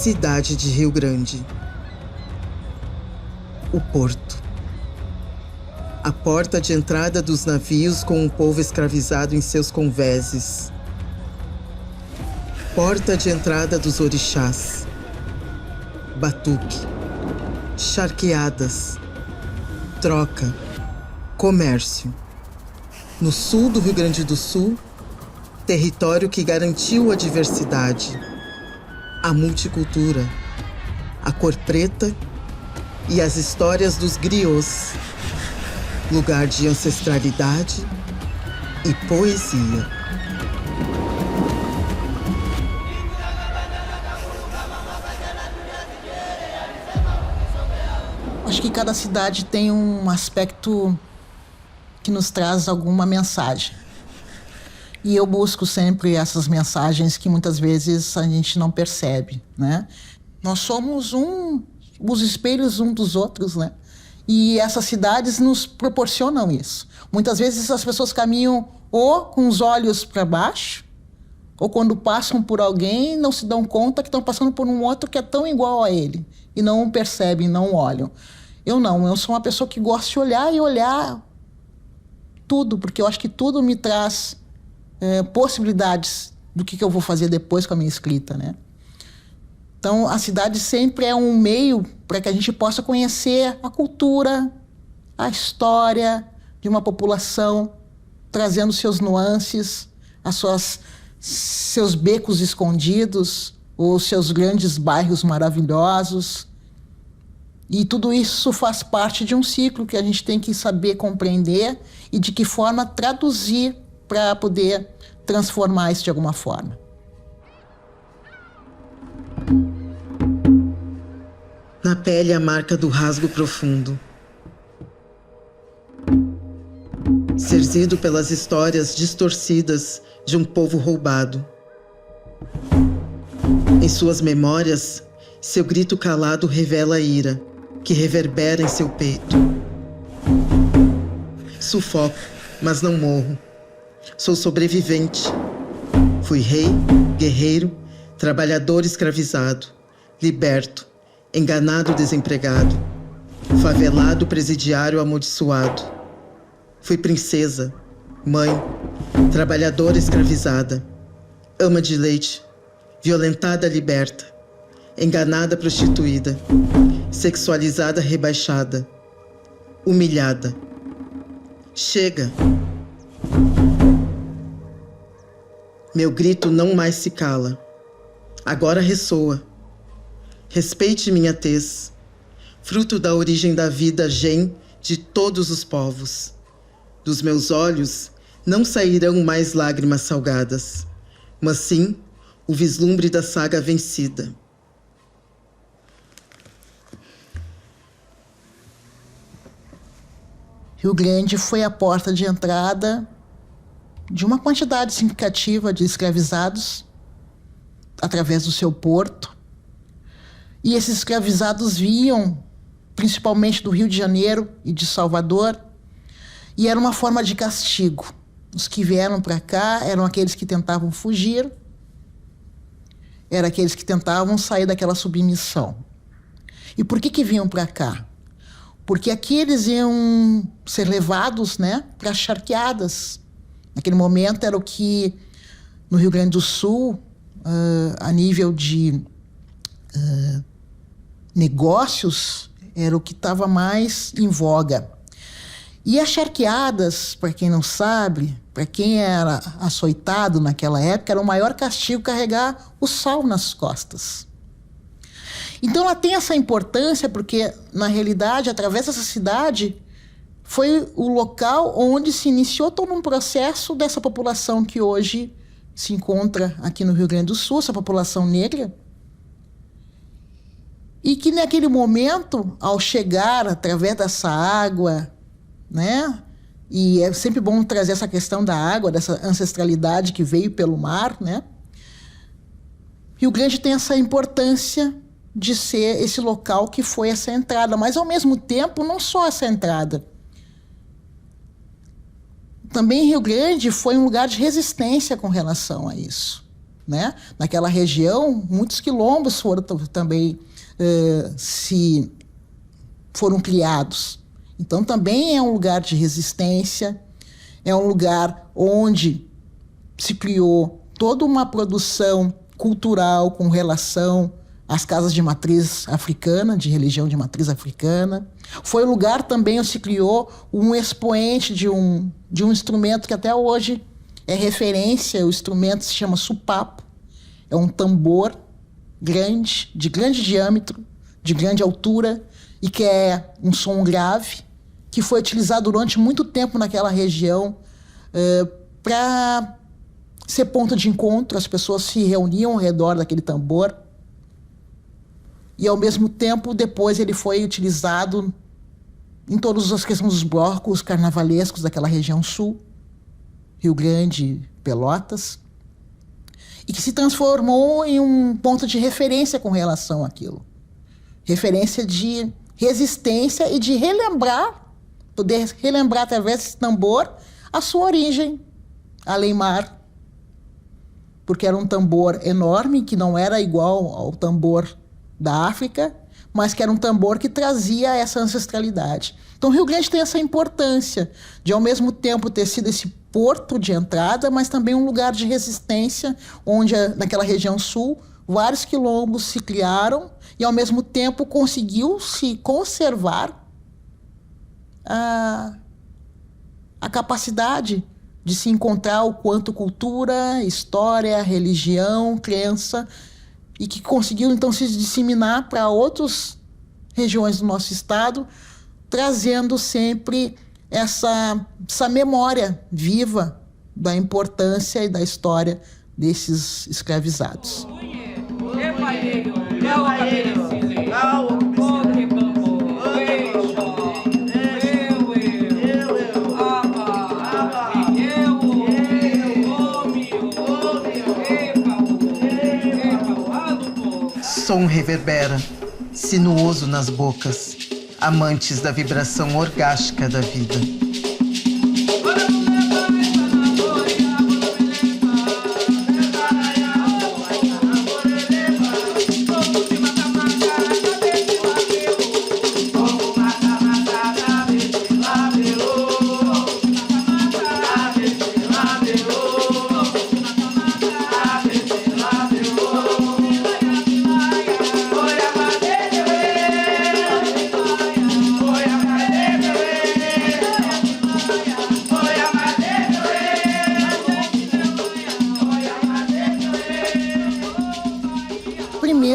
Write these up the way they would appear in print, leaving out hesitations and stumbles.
Cidade de Rio Grande. O porto. A porta de entrada dos navios com o povo escravizado em seus convéses. Porta de entrada dos orixás. Batuque. Charqueadas. Troca. Comércio. No sul do Rio Grande do Sul, território que garantiu a diversidade, a multicultura, a cor preta e as histórias dos griots, lugar de ancestralidade e poesia. Acho que cada cidade tem um aspecto que nos traz alguma mensagem. E eu busco sempre essas mensagens que muitas vezes a gente não percebe, né? Nós somos os espelhos uns dos outros, né? E essas cidades nos proporcionam isso. Muitas vezes as pessoas caminham ou com os olhos para baixo, ou quando passam por alguém não se dão conta que estão passando por um outro que é tão igual a ele. E não percebem, não olham. Eu sou uma pessoa que gosta de olhar e olhar tudo, porque eu acho que tudo me traz possibilidades do que eu vou fazer depois com a minha escrita, né? Então, a cidade sempre é um meio para que a gente possa conhecer a cultura, a história de uma população, trazendo seus nuances, seus becos escondidos, os seus grandes bairros maravilhosos. E tudo isso faz parte de um ciclo que a gente tem que saber compreender e de que forma traduzir para poder transformar isso de alguma forma. Na pele a marca do rasgo profundo. Cerzido pelas histórias distorcidas de um povo roubado. Em suas memórias, seu grito calado revela a ira que reverbera em seu peito. Sufoco, mas não morro. Sou sobrevivente. Fui rei, guerreiro, trabalhador escravizado, liberto, enganado desempregado, favelado presidiário amaldiçoado. Fui princesa, mãe, trabalhadora escravizada, ama de leite, violentada liberta, enganada prostituída, sexualizada rebaixada, humilhada. Chega! Meu grito não mais se cala. Agora ressoa. Respeite minha tez, fruto da origem da vida gen de todos os povos. Dos meus olhos não sairão mais lágrimas salgadas, mas sim o vislumbre da saga vencida. Rio Grande foi a porta de entrada de uma quantidade significativa de escravizados através do seu porto. E esses escravizados vinham principalmente do Rio de Janeiro e de Salvador, e era uma forma de castigo. Os que vieram para cá eram aqueles que tentavam fugir, eram aqueles que tentavam sair daquela submissão. E por que vinham para cá? Porque aqui eles iam ser levados, né, para charqueadas. Naquele momento era o que, no Rio Grande do Sul, a nível de negócios, era o que estava mais em voga. E as charqueadas, para quem não sabe, para quem era açoitado naquela época, era o maior castigo carregar o sal nas costas. Então ela tem essa importância porque, na realidade, através dessa cidade, foi o local onde se iniciou todo um processo dessa população que hoje se encontra aqui no Rio Grande do Sul, essa população negra, e que naquele momento, ao chegar através dessa água, né, e é sempre bom trazer essa questão da água, dessa ancestralidade que veio pelo mar, né, Rio Grande tem essa importância de ser esse local que foi essa entrada, mas ao mesmo tempo não só essa entrada. Também Rio Grande foi um lugar de resistência com relação a isso. né? Naquela região, muitos quilombos também foram criados. Então, também é um lugar de resistência, é um lugar onde se criou toda uma produção cultural com relação às casas de matriz africana, de religião de matriz africana. Foi o lugar também onde se criou um expoente de um instrumento que até hoje é referência. O instrumento se chama supapo. É um tambor grande, de grande diâmetro, de grande altura, e que é um som grave, que foi utilizado durante muito tempo naquela região para ser ponto de encontro. As pessoas se reuniam ao redor daquele tambor. E, ao mesmo tempo, depois ele foi utilizado em todas as questões dos blocos carnavalescos daquela região sul, Rio Grande, Pelotas, e que se transformou em um ponto de referência com relação àquilo. Referência de resistência e de poder relembrar através desse tambor a sua origem, além-mar, porque era um tambor enorme, que não era igual ao tambor da África, mas que era um tambor que trazia essa ancestralidade. Então, o Rio Grande tem essa importância de, ao mesmo tempo, ter sido esse porto de entrada, mas também um lugar de resistência, onde, naquela região sul, vários quilombos se criaram e, ao mesmo tempo, conseguiu se conservar a capacidade de se encontrar o quanto cultura, história, religião, crença, e que conseguiu, então, se disseminar para outras regiões do nosso estado, trazendo sempre essa memória viva da importância e da história desses escravizados. Som reverbera, sinuoso nas bocas, amantes da vibração orgástica da vida.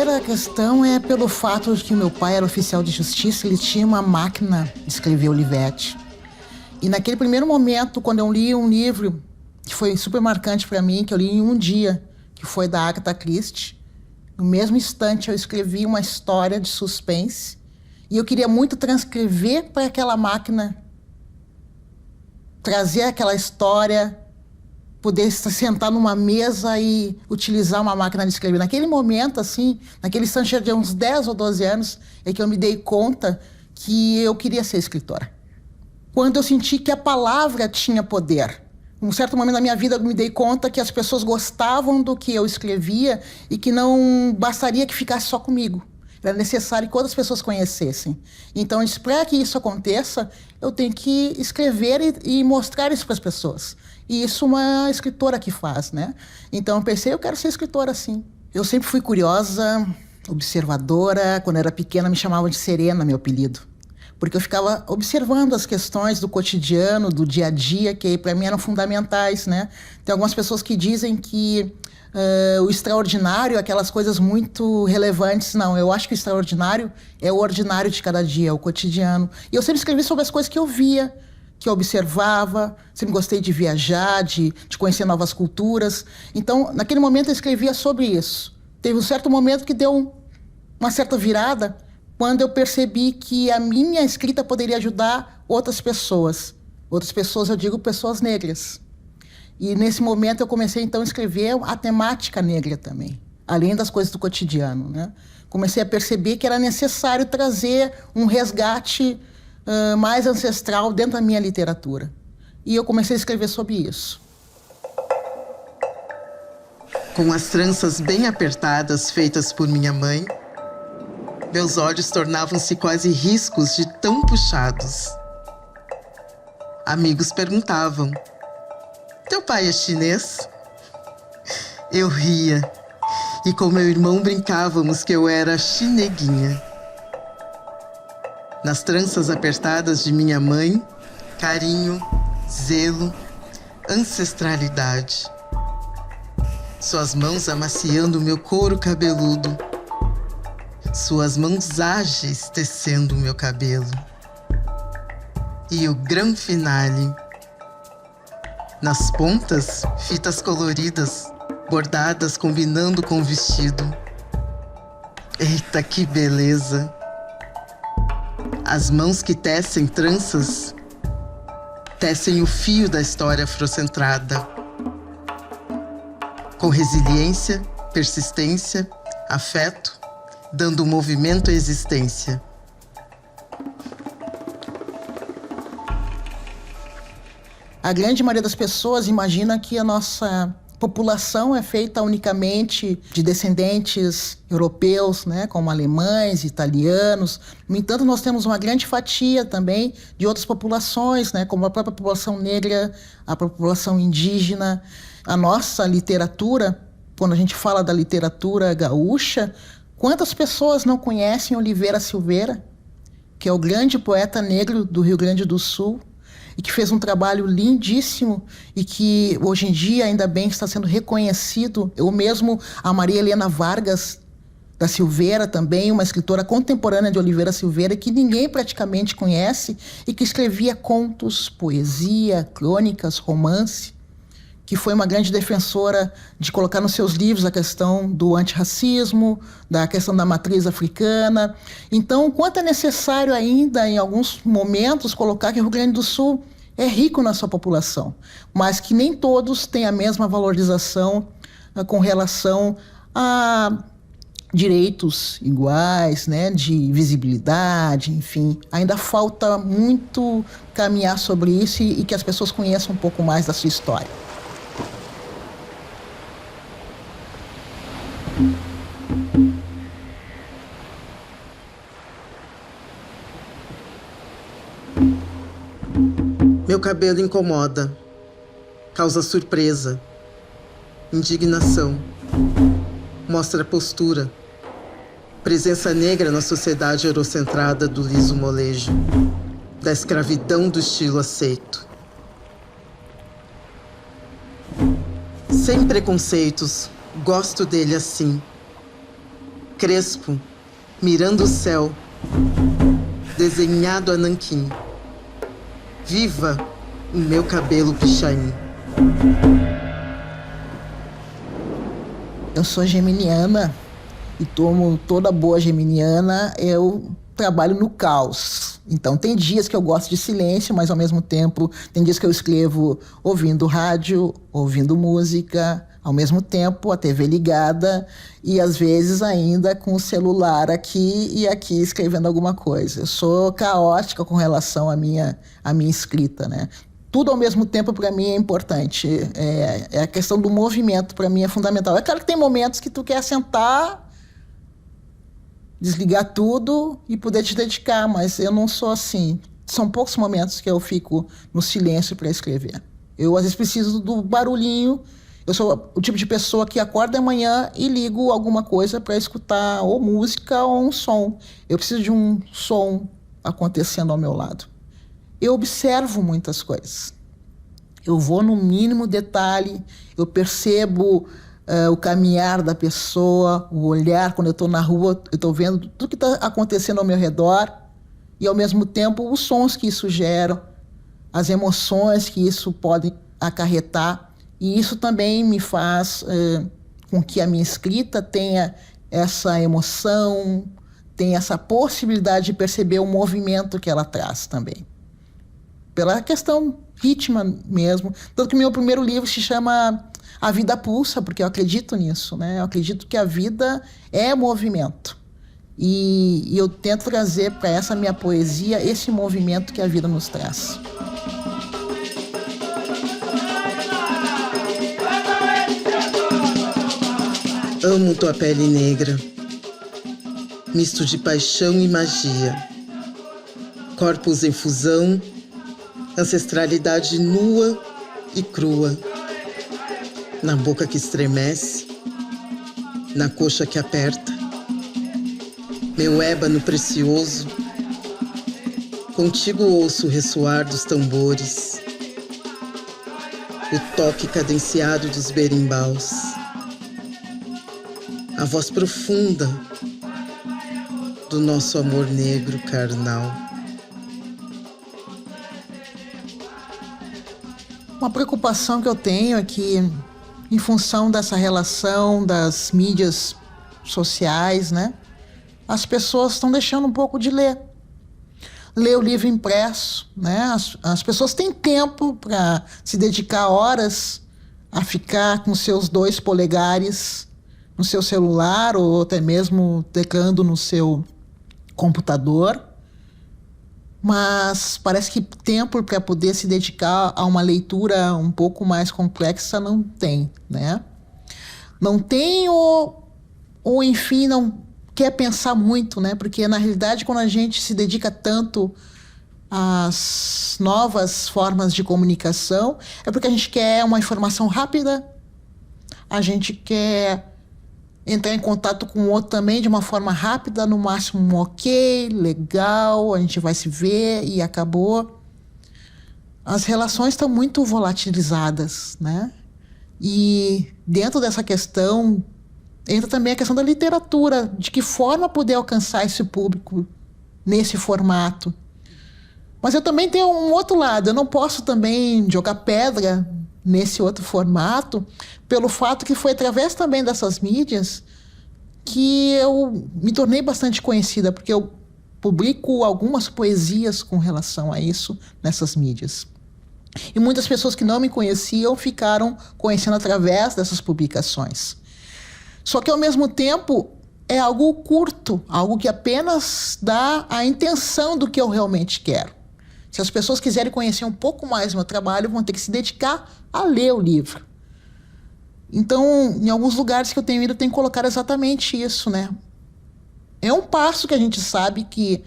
A questão é pelo fato de que meu pai era oficial de justiça, ele tinha uma máquina de escrever Olivetti. E naquele primeiro momento, quando eu li um livro que foi super marcante para mim, que eu li em um dia, que foi da Agatha Christie, no mesmo instante eu escrevi uma história de suspense e eu queria muito transcrever para aquela máquina, trazer aquela história, poder sentar numa mesa e utilizar uma máquina de escrever. Naquele momento, assim, naquele instante de uns 10 ou 12 anos, é que eu me dei conta que eu queria ser escritora. Quando eu senti que a palavra tinha poder. Em um certo momento da minha vida, eu me dei conta que as pessoas gostavam do que eu escrevia e que não bastaria que ficasse só comigo. Era necessário que outras pessoas conhecessem. Então, para que isso aconteça, eu tenho que escrever e mostrar isso para as pessoas. E isso uma escritora que faz, né? Então eu pensei, eu quero ser escritora assim. Eu sempre fui curiosa, observadora. Quando eu era pequena me chamavam de Serena, meu apelido. Porque eu ficava observando as questões do cotidiano, do dia a dia, que para mim eram fundamentais, né? Tem algumas pessoas que dizem que o extraordinário, aquelas coisas muito relevantes. Não, eu acho que o extraordinário é o ordinário de cada dia, o cotidiano. E eu sempre escrevi sobre as coisas que eu via, que eu observava, sempre gostei de viajar, de conhecer novas culturas. Então, naquele momento eu escrevia sobre isso. Teve um certo momento que deu uma certa virada, quando eu percebi que a minha escrita poderia ajudar outras pessoas. Outras pessoas, eu digo pessoas negras. E nesse momento eu comecei então a escrever a temática negra também, além das coisas do cotidiano, né? Comecei a perceber que era necessário trazer um resgate mais ancestral dentro da minha literatura. E eu comecei a escrever sobre isso. Com as tranças bem apertadas feitas por minha mãe, meus olhos tornavam-se quase riscos de tão puxados. Amigos perguntavam: "Teu pai é chinês?" Eu ria e com meu irmão brincávamos que eu era chineguinha. Nas tranças apertadas de minha mãe, carinho, zelo, ancestralidade. Suas mãos amaciando meu couro cabeludo, suas mãos ágeis tecendo meu cabelo. E o gran finale. Nas pontas, fitas coloridas, bordadas combinando com o vestido. Eita, que beleza! As mãos que tecem tranças, tecem o fio da história afrocentrada. Com resiliência, persistência, afeto, dando movimento à existência. A grande maioria das pessoas imagina que a nossa população é feita unicamente de descendentes europeus, né, como alemães, italianos. No entanto, nós temos uma grande fatia também de outras populações, né, como a própria população negra, a população indígena. A nossa literatura, quando a gente fala da literatura gaúcha, quantas pessoas não conhecem Oliveira Silveira, que é o grande poeta negro do Rio Grande do Sul, e que fez um trabalho lindíssimo e que hoje em dia ainda bem está sendo reconhecido. Eu mesmo, a Maria Helena Vargas da Silveira também, uma escritora contemporânea de Oliveira Silveira que ninguém praticamente conhece e que escrevia contos, poesia, crônicas, romance, que foi uma grande defensora de colocar nos seus livros a questão do antirracismo, da questão da matriz africana. Então, o quanto é necessário ainda, em alguns momentos, colocar que o Rio Grande do Sul é rico na sua população, mas que nem todos têm a mesma valorização com relação a direitos iguais, né, de visibilidade, enfim. Ainda falta muito caminhar sobre isso e que as pessoas conheçam um pouco mais da sua história. Meu cabelo incomoda, causa surpresa, indignação, mostra postura, presença negra na sociedade eurocentrada do liso molejo, da escravidão do estilo aceito. Sem preconceitos, gosto dele assim, crespo, mirando o céu, desenhado a nanquim. Viva o meu cabelo pichain. Eu sou geminiana e como toda boa geminiana, eu trabalho no caos. Então tem dias que eu gosto de silêncio, mas ao mesmo tempo tem dias que eu escrevo ouvindo rádio, ouvindo música, ao mesmo tempo a TV ligada e às vezes ainda com o celular aqui e aqui escrevendo alguma coisa. Eu sou caótica com relação à minha escrita, né? Tudo ao mesmo tempo para mim é importante. É a questão do movimento para mim é fundamental. É claro que tem momentos que tu quer sentar, desligar tudo e poder te dedicar, mas eu não sou assim. São poucos momentos que eu fico no silêncio para escrever. Eu às vezes preciso do barulhinho. Eu sou o tipo de pessoa que acorda de manhã e ligo alguma coisa para escutar ou música ou um som. Eu preciso de um som acontecendo ao meu lado. Eu observo muitas coisas. Eu vou no mínimo detalhe, eu percebo o caminhar da pessoa, o olhar. Quando eu estou na rua, eu estou vendo tudo que está acontecendo ao meu redor e, ao mesmo tempo, os sons que isso gera, as emoções que isso pode acarretar. E isso também me faz com que a minha escrita tenha essa emoção, tenha essa possibilidade de perceber o movimento que ela traz também. Pela questão ritma mesmo. Tanto que meu primeiro livro se chama A Vida Pulsa, porque eu acredito nisso, né? Eu acredito que a vida é movimento. E eu tento trazer para essa minha poesia esse movimento que a vida nos traz. Amo tua pele negra, misto de paixão e magia. Corpos em fusão, ancestralidade nua e crua. Na boca que estremece, na coxa que aperta. Meu ébano precioso, contigo ouço o ressoar dos tambores, o toque cadenciado dos berimbaus, a voz profunda do nosso amor negro carnal. Uma preocupação que eu tenho é que, em função dessa relação das mídias sociais, né, as pessoas estão deixando um pouco de ler. Ler o livro impresso, né? As pessoas têm tempo para se dedicar horas a ficar com seus 2 polegares no seu celular ou até mesmo teclando no seu computador, mas parece que tempo para poder se dedicar a uma leitura um pouco mais complexa não tem, né? Não tem ou enfim, não quer pensar muito, né? Porque, na realidade, quando a gente se dedica tanto às novas formas de comunicação, é porque a gente quer uma informação rápida, a gente quer entrar em contato com o outro também de uma forma rápida, no máximo um ok, legal, a gente vai se ver e acabou. As relações estão muito volatilizadas, né? E dentro dessa questão entra também a questão da literatura, de que forma poder alcançar esse público nesse formato. Mas eu também tenho um outro lado, eu não posso também jogar pedra nesse outro formato, pelo fato que foi através também dessas mídias que eu me tornei bastante conhecida, porque eu publico algumas poesias com relação a isso nessas mídias. E muitas pessoas que não me conheciam ficaram conhecendo através dessas publicações. Só que, ao mesmo tempo, é algo curto, algo que apenas dá a intenção do que eu realmente quero. Se as pessoas quiserem conhecer um pouco mais do meu trabalho, vão ter que se dedicar a ler o livro. Então, em alguns lugares que eu tenho ido, eu tenho colocado exatamente isso, né? É um passo que a gente sabe que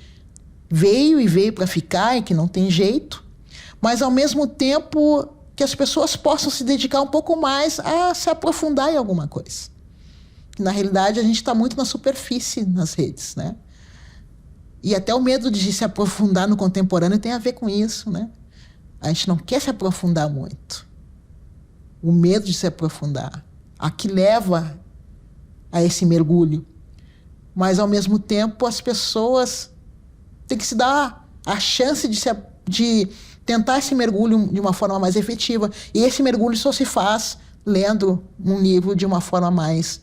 veio para ficar e que não tem jeito, mas, ao mesmo tempo, que as pessoas possam se dedicar um pouco mais a se aprofundar em alguma coisa. Na realidade, a gente está muito na superfície nas redes, né? E até o medo de se aprofundar no contemporâneo tem a ver com isso, né? A gente não quer se aprofundar muito. O medo de se aprofundar, a que leva a esse mergulho. Mas, ao mesmo tempo, as pessoas têm que se dar a chance de tentar esse mergulho de uma forma mais efetiva. E esse mergulho só se faz lendo um livro de uma forma mais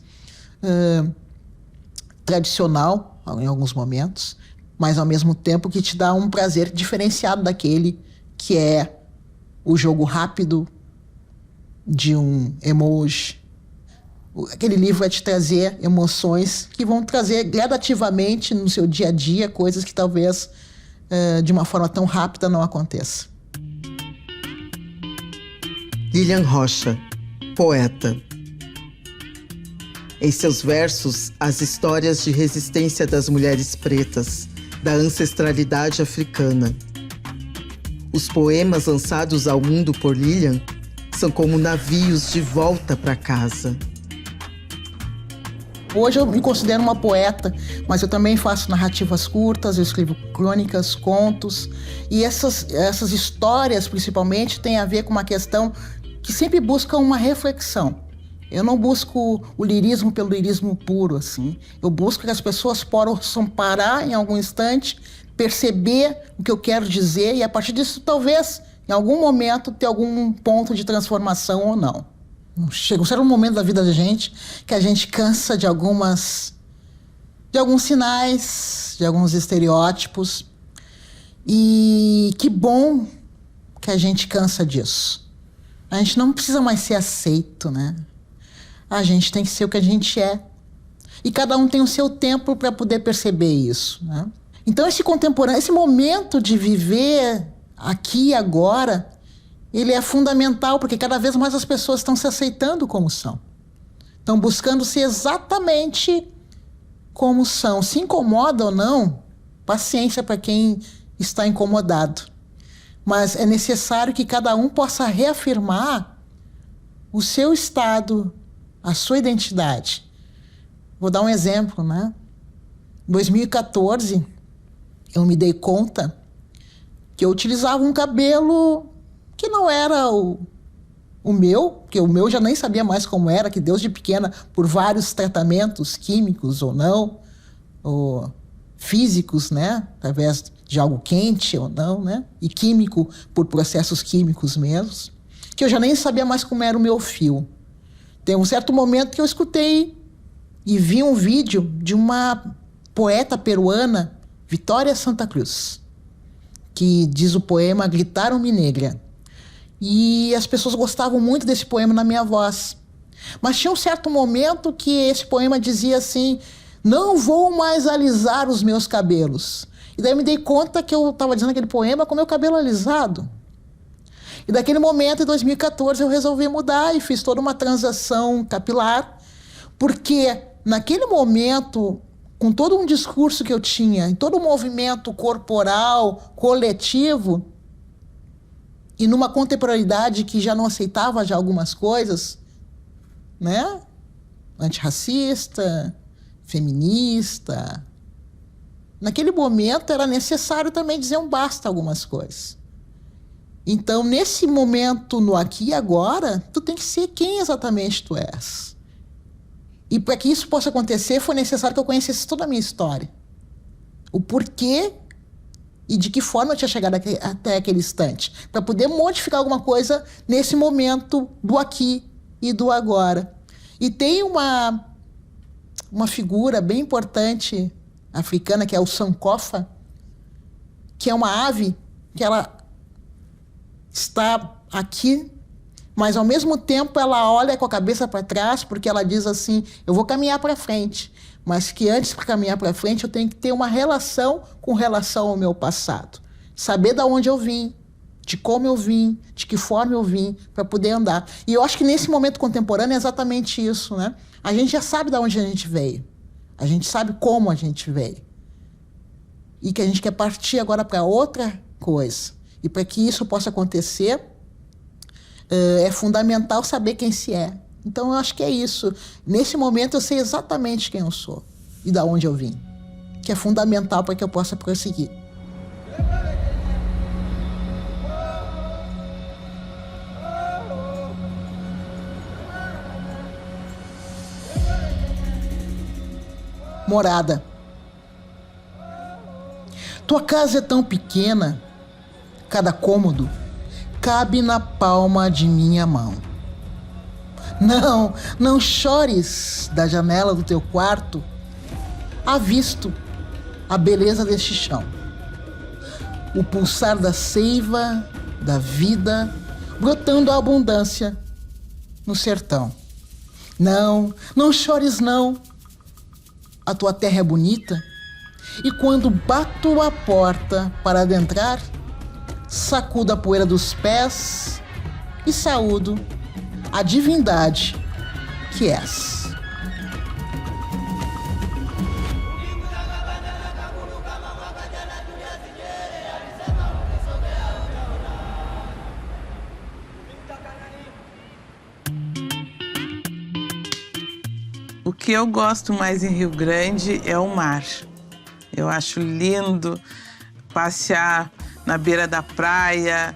tradicional, em alguns momentos, mas ao mesmo tempo que te dá um prazer diferenciado daquele que é o jogo rápido de um emoji. Aquele livro vai te trazer emoções que vão trazer gradativamente no seu dia a dia coisas que talvez de uma forma tão rápida não aconteça. Lilian Rocha, poeta. Em seus versos, as histórias de resistência das mulheres pretas, da ancestralidade africana. Os poemas lançados ao mundo por Lilian são como navios de volta para casa. Hoje eu me considero uma poeta, mas eu também faço narrativas curtas, eu escrevo crônicas, contos, e essas histórias, principalmente, têm a ver com uma questão que sempre busca uma reflexão. Eu não busco o lirismo pelo lirismo puro, assim. Eu busco que as pessoas possam parar em algum instante, perceber o que eu quero dizer e, a partir disso, talvez, em algum momento, ter algum ponto de transformação ou não. Chega um certo momento da vida da gente que a gente cansa de alguns sinais, de alguns estereótipos. E que bom que a gente cansa disso. A gente não precisa mais ser aceito, né? A gente tem que ser o que a gente é. E cada um tem o seu tempo para poder perceber isso, né? Então, esse momento de viver aqui e agora, ele é fundamental, porque cada vez mais as pessoas estão se aceitando como são. Estão buscando ser exatamente como são. Se incomoda ou não, paciência para quem está incomodado. Mas é necessário que cada um possa reafirmar o seu estado, a sua identidade. Vou dar um exemplo, né? Em 2014, eu me dei conta que eu utilizava um cabelo que não era o meu, porque o meu já nem sabia mais como era, que Deus de pequena, por vários tratamentos químicos ou não, ou físicos, né? Através de algo quente ou não, né? E químico, por processos químicos mesmos, que eu já nem sabia mais como era o meu fio. Tem um certo momento que eu escutei e vi um vídeo de uma poeta peruana, Vitória Santa Cruz, que diz o poema Gritaram-me Negra. E as pessoas gostavam muito desse poema na minha voz. Mas tinha um certo momento que esse poema dizia assim: não vou mais alisar os meus cabelos. E daí eu me dei conta que eu estava dizendo aquele poema com meu cabelo alisado. E daquele momento, em 2014, eu resolvi mudar e fiz toda uma transação capilar, porque naquele momento, com todo um discurso que eu tinha, em todo um movimento corporal, coletivo, e numa contemporaneidade que já não aceitava já algumas coisas, né? Antirracista, feminista. Naquele momento era necessário também dizer um basta a algumas coisas. Então, nesse momento, no aqui e agora, tu tem que ser quem exatamente tu és. E para que isso possa acontecer, foi necessário que eu conhecesse toda a minha história. O porquê e de que forma eu tinha chegado até aquele instante. Para poder modificar alguma coisa nesse momento do aqui e do agora. E tem uma figura bem importante africana, que é o Sankofa, que é uma ave que ela está aqui, mas ao mesmo tempo ela olha com a cabeça para trás, porque ela diz assim: eu vou caminhar para frente, mas que antes de caminhar para frente eu tenho que ter uma relação com relação ao meu passado. Saber de onde eu vim, de como eu vim, de que forma eu vim, para poder andar. E eu acho que nesse momento contemporâneo é exatamente isso, né? A gente já sabe de onde a gente veio. A gente sabe como a gente veio. E que a gente quer partir agora para outra coisa. E para que isso possa acontecer, é fundamental saber quem se é. Então, eu acho que é isso. Nesse momento, eu sei exatamente quem eu sou e de onde eu vim, que é fundamental para que eu possa prosseguir. Morada. Tua casa é tão pequena, cada cômodo cabe na palma de minha mão. Não, não chores da janela do teu quarto. Avisto a beleza deste chão. O pulsar da seiva, da vida, brotando a abundância no sertão. Não, não chores não. A tua terra é bonita. E quando bato a porta para adentrar, sacudo a poeira dos pés e saúdo a divindade que és. O que eu gosto mais em Rio Grande é o mar. Eu acho lindo passear na beira da praia,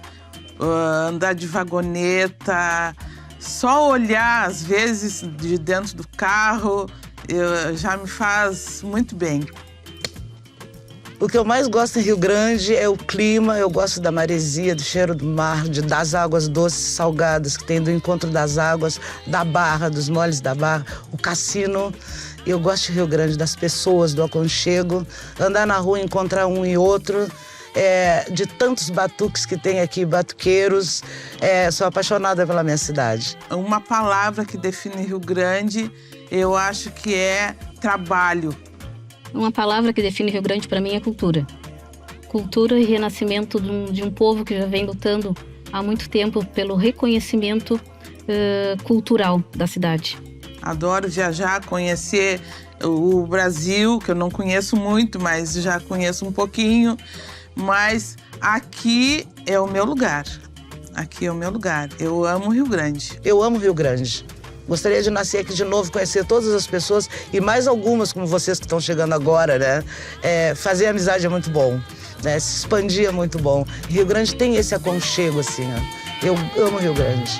andar de vagoneta, só olhar, às vezes, de dentro do carro, já me faz muito bem. O que eu mais gosto em Rio Grande é o clima, eu gosto da maresia, do cheiro do mar, das águas doces, salgadas que tem, do encontro das águas, da barra, dos moles da barra, o cassino. Eu gosto de Rio Grande, das pessoas, do aconchego, andar na rua, encontrar um e outro, de tantos batuques que tem aqui, batuqueiros. Sou apaixonada pela minha cidade. Uma palavra que define Rio Grande, eu acho que é trabalho. Uma palavra que define Rio Grande para mim é cultura. Cultura e renascimento de um povo que já vem lutando há muito tempo pelo reconhecimento cultural da cidade. Adoro viajar, conhecer o Brasil, que eu não conheço muito, mas já conheço um pouquinho. Mas aqui é o meu lugar. Aqui é o meu lugar. Eu amo o Rio Grande. Eu amo o Rio Grande. Gostaria de nascer aqui de novo, conhecer todas as pessoas e mais algumas como vocês que estão chegando agora, né? Fazer amizade é muito bom, né? Se expandir é muito bom. Rio Grande tem esse aconchego, assim, ó. Eu amo o Rio Grande.